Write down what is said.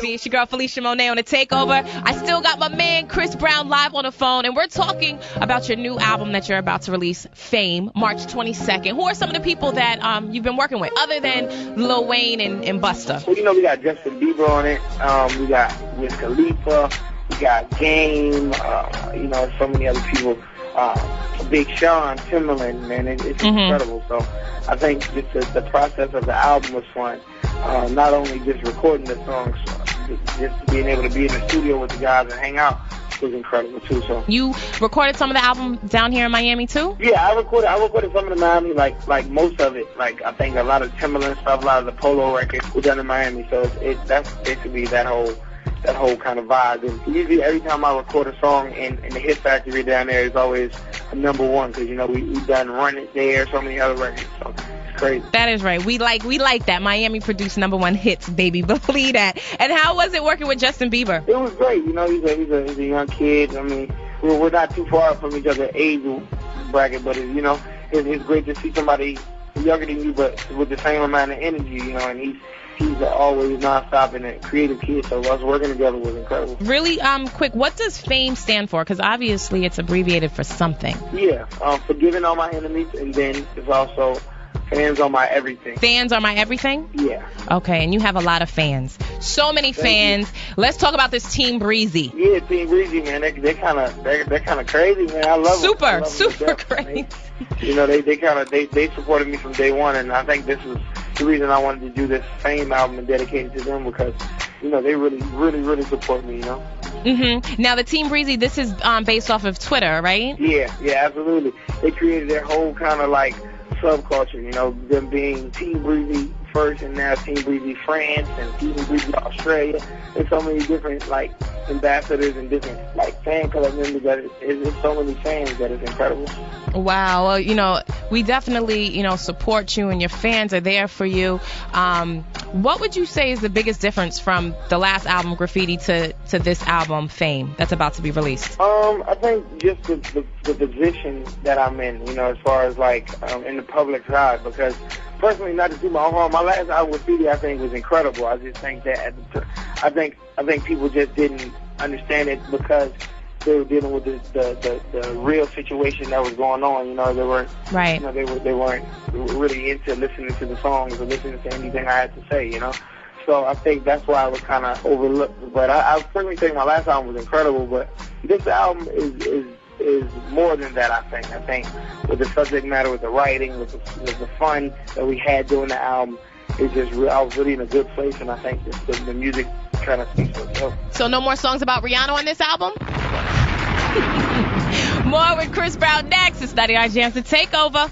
baby. It's your girl Felisha Monet on the Takeover. I still got my man Chris Brown live on the phone, and we're talking about your new album that you're about to release, Fame, March 22nd. Who are some of the people that you've been working with, other than Lil Wayne and Busta? Well, you know, we got Justin Bieber on it. We got Wiz Khalifa. We got Game. You know, so many other people. Big Sean, Timberland, man, it's incredible. So I think just the process of the album was fun. Not only just recording the songs, just being able to be in the studio with the guys and hang out was incredible too. So you recorded some of the album down here in Miami too? Yeah, I recorded some of the Miami, like most of it. Like I think a lot of Timberland stuff, a lot of the Polo records were done in Miami. So that's basically that whole kind of vibe. And usually every time I record a song in the Hit Factory down there, it's always a number one because, you know, we've done Run It there, so many other records. So it's crazy. That is right. We like that. Miami produced #1 hits, baby. Believe that. And how was it working with Justin Bieber? It was great. You know, he's a young kid. I mean, we're not too far from each other's age bracket, but you know, it's great to see somebody younger than you, but with the same amount of energy. You know, and he's always nonstop and a creative kid, so us working together was incredible. Really, quick, what does FAME stand for? Because obviously it's abbreviated for something. Yeah, forgiving all my enemies, and then it's also fans are my everything. Fans are my everything? Yeah. Okay, and you have a lot of fans. So many fans. Let's talk about this Team Breezy. Yeah, Team Breezy, man, they're kind of crazy, man. I love them. Super crazy. You know, they supported me from day one, and I think this was the reason I wanted to do this Fame album and dedicate it to them because, you know, they really support me, you know. Now, the Team Breezy, this is based off of Twitter, right? Yeah, absolutely. They created their whole kind of like subculture, you know, them being Team Breezy first and now Team Breezy France and Team Breezy Australia. There's so many different like ambassadors and different like fan club members that it's so many fans that it's incredible. Wow. Well, you know, we definitely, you know, support you and your fans are there for you. What would you say is the biggest difference from the last album, Graffiti, to this album, Fame, that's about to be released? I think just the position that I'm in, you know, as far as like in the public eye, because personally, not to do my own harm, my last album, Graffiti, I think was incredible. I just think that I think people just didn't understand it because they were dealing with the real situation that was going on. You know, they weren't right. You know, they weren't really into listening to the songs or listening to anything I had to say. You know, so I think that's why I was kind of overlooked. But I certainly think my last album was incredible. But this album is more than that. I think with the subject matter, with the writing, with the fun that we had doing the album, it's just I was really in a good place, and I think just the music kind of speaks for itself. So no more songs about Rihanna on this album? More with Chris Brown next. It's 99 Jams to Takeover.